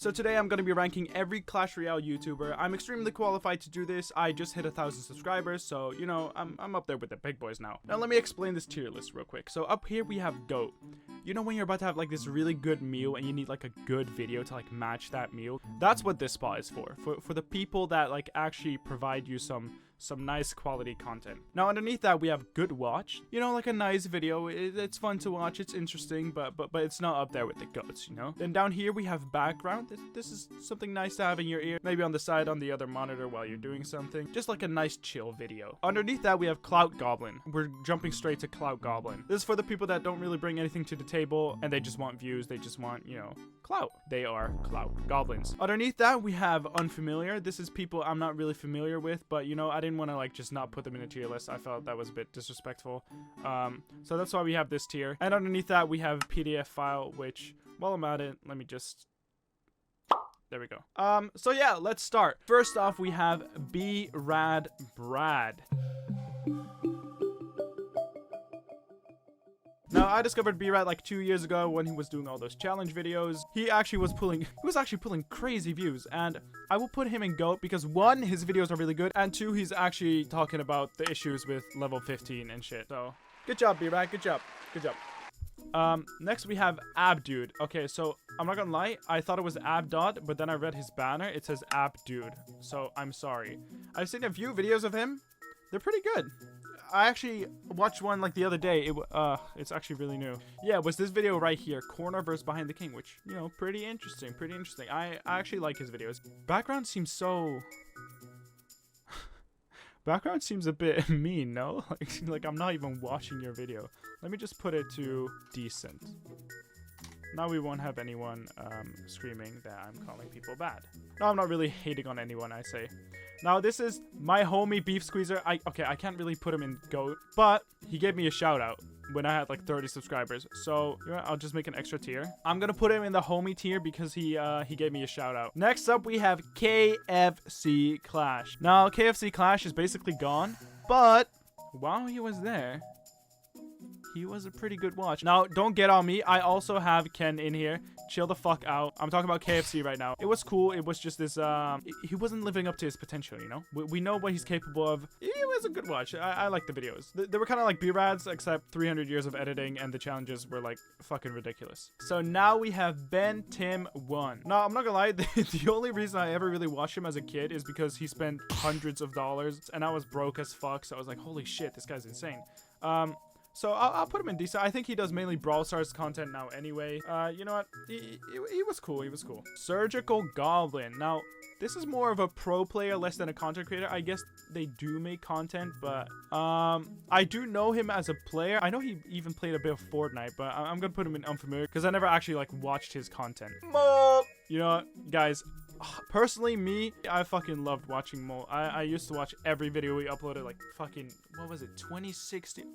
So today I'm going to be ranking every Clash Royale YouTuber. I'm extremely qualified to do this. I just hit 1,000 subscribers, so you know, I'm up there with the big boys now. Now let me explain this tier list real quick. So up here we have GOAT. You know when you're about to have like this really good meal and you need like a good video to like match that meal? That's what this spot is for. For the people that like actually provide you some nice quality content. Now underneath that we have good watch. You know, like a nice video. It's fun to watch, it's interesting, but it's not up there with the GOATs, you know? Then down here we have background. This is something nice to have in your ear, maybe on the side on the other monitor while you're doing something. Just like a nice chill video. Underneath that we have Clout Goblin. We're jumping straight to Clout Goblin. This is for the people that don't really bring anything to the table and they just want views, they just want, you know, clout. They are Clout Goblins. Underneath that we have Unfamiliar. This is people I'm not really familiar with, but you know, I didn't want to like just not put them in a tier list. I felt that was a bit disrespectful. So that's why we have this tier. And underneath that we have PDF file, which while I'm at it, let me just, there we go. So yeah, let's start. First off, we have B-Rad Brad. Now, I discovered B-Rad like 2 years ago when he was doing all those challenge videos. He was actually pulling crazy views, and I will put him in GOAT because 1, his videos are really good, and 2, he's actually talking about the issues with level 15 and shit. So, good job, B-Rad, good job, good job. Next we have Abdude. Okay, so I'm not gonna lie, I thought it was Abdot, but then I read his banner, it says Abdude, so I'm sorry. I've seen a few videos of him, they're pretty good. I actually watched one like the other day. It's actually really new. Yeah, it was this video right here, Corner versus Behind the King, which, you know, pretty interesting, pretty interesting. I actually like his videos. Background seems so... Background seems a bit mean, no? Like I'm not even watching your video. Let me just put it to decent. Now we won't have anyone screaming that I'm calling people bad. No, I'm not really hating on anyone, I say. Now this is my homie Beef Squeezer. Okay, I can't really put him in GOAT, but he gave me a shout out when I had like 30 subscribers. So you know, I'll just make an extra tier. I'm gonna put him in the homie tier because he gave me a shout out. Next up we have KFC Clash. Now KFC Clash is basically gone, but while he was there, he was a pretty good watch. Now, don't get on me. I also have Ken in here. Chill the fuck out. I'm talking about KFC right now. It was cool. It was just this, he wasn't living up to his potential, you know? We know what he's capable of. It was a good watch. I like the videos. They were kind of like B-Rads, except 300 years of editing, and the challenges were, like, fucking ridiculous. So now we have Ben Tim 1. Now, I'm not gonna lie. The only reason I ever really watched him as a kid is because he spent hundreds of dollars, and I was broke as fuck, so I was like, holy shit, this guy's insane. So I'll put him in decent. I think he does mainly Brawl Stars content now anyway. You know what? He was cool. He was cool. Surgical Goblin. Now, this is more of a pro player, less than a content creator. I guess they do make content, but I do know him as a player. I know he even played a bit of Fortnite, but I'm gonna put him in Unfamiliar because I never actually like watched his content. You know what, guys? Personally, me, I fucking loved watching Mo. I used to watch every video he uploaded, like fucking, what was it, 2016?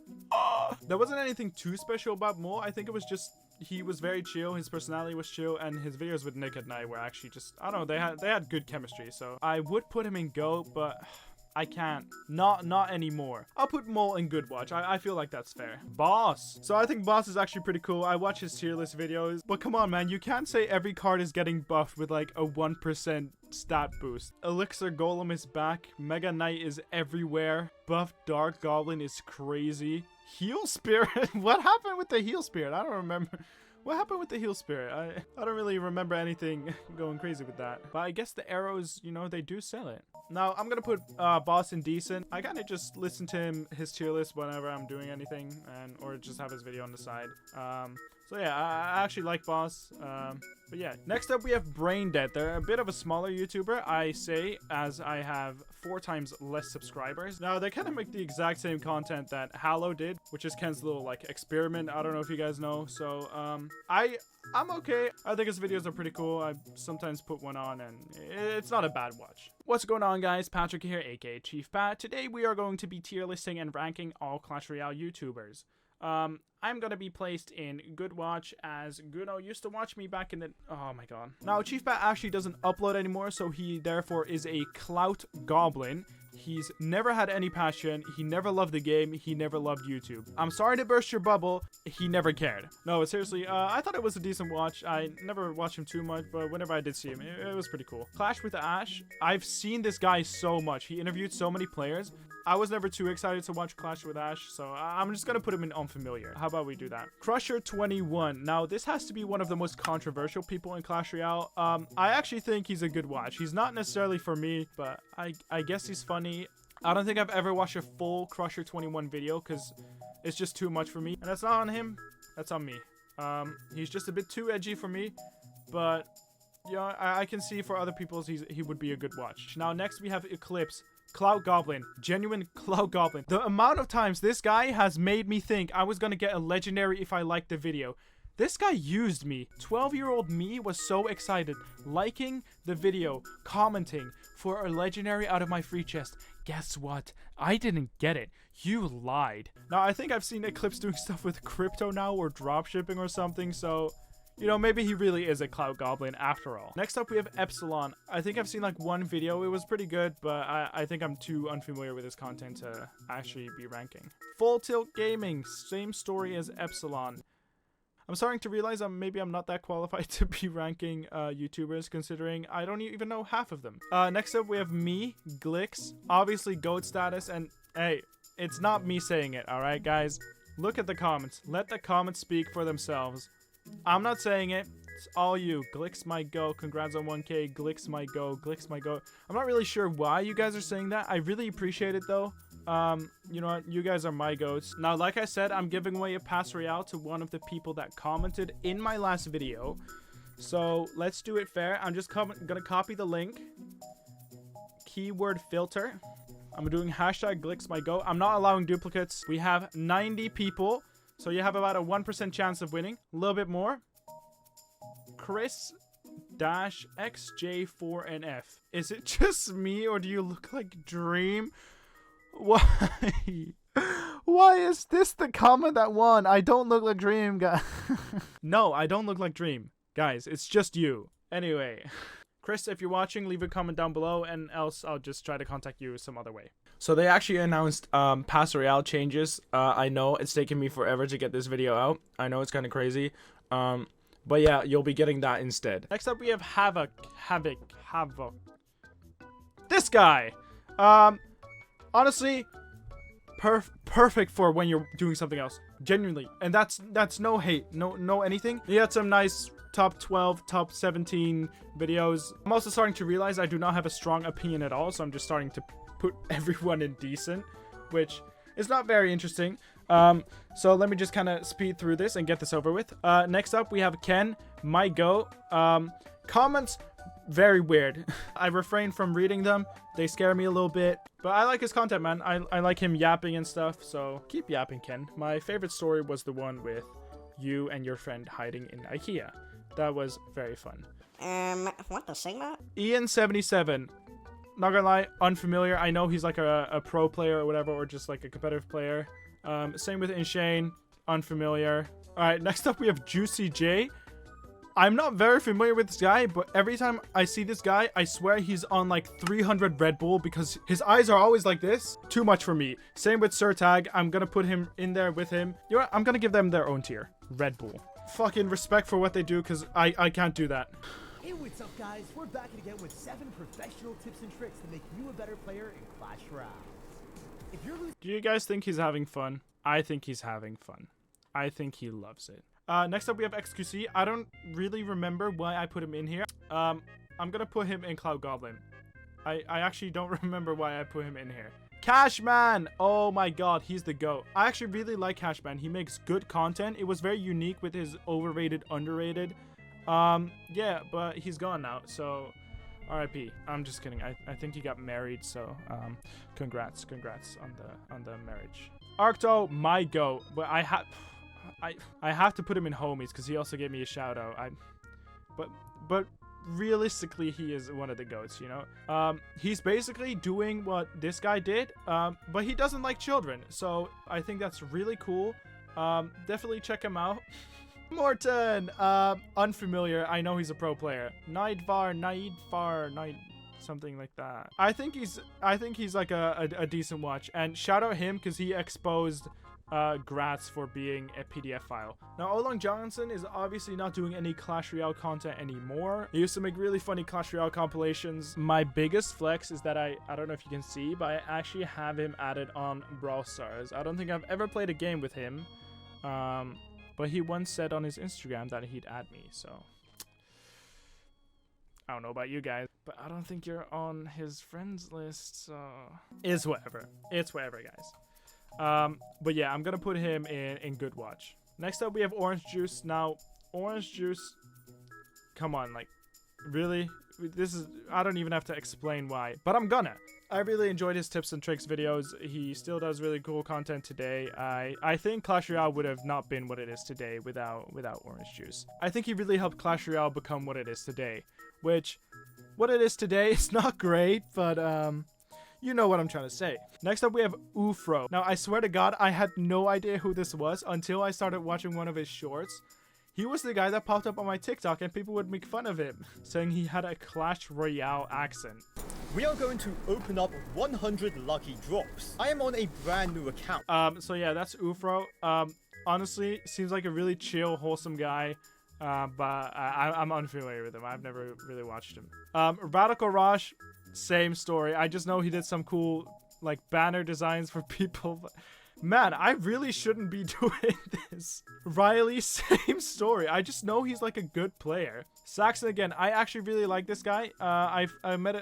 There wasn't anything too special about Mo. I think it was just, he was very chill, his personality was chill, and his videos with Nick at Night were actually just, I don't know, they had good chemistry, so I would put him in GOAT, but I can't. Not anymore. I'll put Mole in good watch. I feel like that's fair. Boss. So I think Boss is actually pretty cool. I watch his tier list videos. But come on, man. You can't say every card is getting buffed with like a 1% stat boost. Elixir Golem is back. Mega Knight is everywhere. Buff Dark Goblin is crazy. Heal Spirit. What happened with the Heal Spirit? I don't remember. What happened with the Heal Spirit? I don't really remember anything going crazy with that. But I guess the arrows, you know, they do sell it. Now, I'm going to put Boss in decent. I kind of just listen to his tier list whenever I'm doing anything, or just have his video on the side. So yeah, I actually like Boss. But yeah, next up we have Brain Dead. They're a bit of a smaller YouTuber, I say, as I have 4 times less subscribers. Now, they kind of make the exact same content that Hallow did, which is Ken's little, like, experiment. I don't know if you guys know. So, I'm okay. I think his videos are pretty cool. I sometimes put one on, and it's not a bad watch. What's going on, guys? Patrick here, aka Chief Pat. Today, we are going to be tier listing and ranking all Clash Royale YouTubers. I'm gonna be placed in Good Watch, as Guno used to watch me back in the... Oh my god. Now, Chief Pat actually doesn't upload anymore, so he therefore is a Clout Goblin. He's never had any passion. He never loved the game. He never loved YouTube. I'm sorry to burst your bubble. He never cared. No, but seriously, I thought it was a decent watch. I never watched him too much, but whenever I did see him, it was pretty cool. Clash with Ash. I've seen this guy so much. He interviewed so many players. I was never too excited to watch Clash with Ash, so I'm just gonna put him in unfamiliar. How about we do that? Crusher21. Now, this has to be one of the most controversial people in Clash Royale. I actually think he's a good watch. He's not necessarily for me, but I guess he's funny. I don't think I've ever watched a full Crusher21 video because it's just too much for me. And that's not on him. That's on me. He's just a bit too edgy for me, but yeah, I can see for other people he would be a good watch. Now, next we have Eclipse. Cloud Goblin. Genuine Cloud Goblin. The amount of times this guy has made me think I was gonna get a legendary if I liked the video. This guy used me. 12-year-old me was so excited. Liking the video. Commenting for a legendary out of my free chest. Guess what? I didn't get it. You lied. Now, I think I've seen Eclipse doing stuff with crypto now or dropshipping or something, so... you know, maybe he really is a Cloud Goblin after all. Next up, we have Epsilon. I think I've seen like one video. It was pretty good, but I think I'm too unfamiliar with his content to actually be ranking. Full Tilt Gaming. Same story as Epsilon. I'm starting to realize maybe I'm not that qualified to be ranking YouTubers, considering I don't even know half of them. Next up, we have me, Glix. Obviously, GOAT status. And hey, it's not me saying it, all right, guys? Look at the comments. Let the comments speak for themselves. I'm not saying it. It's all you. Glix my go. Congrats on 1K. Glix my go. Glix my go. I'm not really sure why you guys are saying that. I really appreciate it though. You know what? You guys are my goats. Now, like I said, I'm giving away a pass Royale to one of the people that commented in my last video. So let's do it fair. I'm just gonna copy the link. Keyword filter. I'm doing hashtag Glix my go. I'm not allowing duplicates. We have 90 people. So you have about a 1% chance of winning. A little bit more. Chris-XJ4NF. Is it just me or do you look like Dream? Why? Why is this the comment that won? I don't look like Dream, guys. No, I don't look like Dream. Guys, it's just you. Anyway. Chris, if you're watching, leave a comment down below, and else I'll just try to contact you some other way. So they actually announced Pass Royale changes. I know it's taken me forever to get this video out. I know it's kind of crazy. But yeah, you'll be getting that instead. Next up, we have Havoc. This guy. Honestly, perfect for when you're doing something else. Genuinely. And that's no hate. No anything. He had some nice... top 12, top 17 videos. I'm also starting to realize I do not have a strong opinion at all, so I'm just starting to put everyone in decent, which is not very interesting. So let me just kind of speed through this and get this over with. Next up, we have Ken, my go. Comments, very weird. I refrain from reading them. They scare me a little bit, but I like his content, man. I like him yapping and stuff, so keep yapping, Ken. My favorite story was the one with you and your friend hiding in IKEA. That was very fun. What the Sigma? Ian77. Not gonna lie, unfamiliar. I know he's like a pro player or whatever, or just like a competitive player. Same with Inshane. Unfamiliar. Alright, next up we have Juicy J. I'm not very familiar with this guy, but every time I see this guy, I swear he's on like 300 Red Bull because his eyes are always like this. Too much for me. Same with Sir Tag. I'm gonna put him in there with him. You know what? I'm gonna give them their own tier. Red Bull. Fucking respect for what they do, because I can't do that. Hey, what's up, guys? We're back again with 7 professional tips and tricks to make you a better player in Clash Royale. If you're losing... Do you guys think he's having fun? I think he's having fun. I think he loves it. Next up, we have XQC. I don't really remember why I put him in here. I'm gonna put him in Cloud Goblin. I actually don't remember why I put him in here. Cashman! Oh my god, he's the GOAT. I actually really like Cashman. He makes good content. It was very unique with his overrated, underrated. Yeah, but he's gone now, so RIP. I'm just kidding. I think he got married, so congrats on the marriage. Arcto, my GOAT. But I have to put him in homies because he also gave me a shout out. But realistically, he is one of the GOATs, you know. He's basically doing what this guy did, but he doesn't like children, so I think that's really cool. Definitely check him out. Morton, unfamiliar. I know he's a pro player. something like that. I think he's like a decent watch, and shout out him because he exposed Gratz for being a PDF file. Now, Olong Johnson is obviously not doing any Clash Royale content anymore. He used to make really funny Clash Royale compilations. My biggest flex is that I don't know if you can see, but I actually have him added on Brawl Stars. I don't think I've ever played a game with him, but he once said on his Instagram that he'd add me, so I don't know about you guys, but I don't think you're on his friends list, so it's whatever. It's whatever, guys. But yeah, I'm gonna put him in good watch. Next up, we have Orange Juice. Now, Orange Juice, come on, like, really? This is, I don't even have to explain why, but I'm gonna. I really enjoyed his tips and tricks videos. He still does really cool content today. I think Clash Royale would have not been what it is today without Orange Juice. I think he really helped Clash Royale become what it is today, which, what it is today is not great, but, you know what I'm trying to say. Next up, we have Ufro. Now, I swear to God, I had no idea who this was until I started watching one of his shorts. He was the guy that popped up on my TikTok and people would make fun of him, saying he had a Clash Royale accent. We are going to open up 100 lucky drops. I am on a brand new account. So yeah, that's Ufro. Honestly, seems like a really chill, wholesome guy. But I'm unfamiliar with him. I've never really watched him. Radical Rosh, same story. I just know he did some cool, like, banner designs for people. But man, I really shouldn't be doing this. Riley, same story. I just know he's like a good player. Saxon again. I actually really like this guy. I met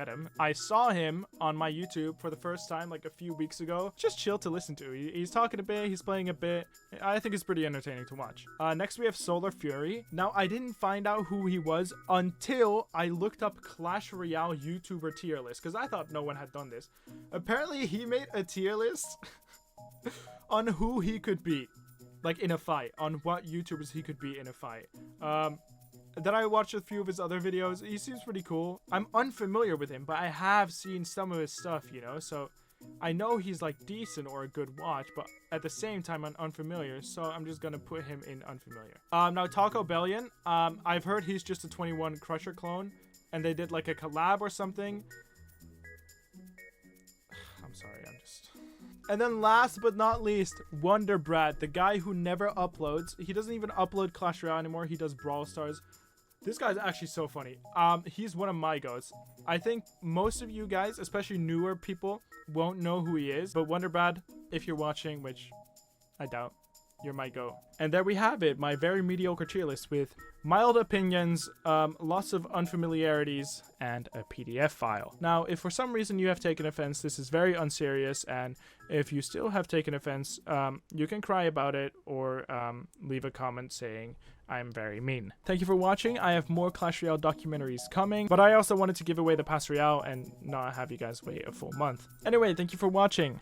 him. I saw him on my YouTube for the first time like a few weeks ago. Just chill to listen to. He's talking a bit. He's playing a bit. I think it's pretty entertaining to watch. Next we have Solar Fury. Now I didn't find out who he was until I looked up Clash Royale YouTuber tier list because I thought no one had done this. Apparently he made a tier list on who he could beat, like in a fight, on what YouTubers he could beat in a fight. Then I watched a few of his other videos. He seems pretty cool. I'm unfamiliar with him, but I have seen some of his stuff, you know, so I know he's like decent or a good watch, but at the same time I'm unfamiliar, so I'm just gonna put him in unfamiliar. Now Taco Bellion, I've heard he's just a 21 Crusher clone, and they did like a collab or something. I'm sorry, I'm just... And then last but not least, Wonder Brad, the guy who never uploads. He doesn't even upload Clash Royale anymore. He does Brawl Stars. This guy's actually so funny. He's one of my goats. I think most of you guys, especially newer people, won't know who he is. But Wonder Brad, if you're watching, which I doubt, you're my goat. And there we have it, my very mediocre tier list with mild opinions, lots of unfamiliarities, and a PDF file. Now, if for some reason you have taken offense, this is very unserious, and if you still have taken offense, you can cry about it or leave a comment saying I'm very mean. Thank you for watching. I have more Clash Royale documentaries coming, but I also wanted to give away the Pass Royale and not have you guys wait a full month. Anyway, thank you for watching.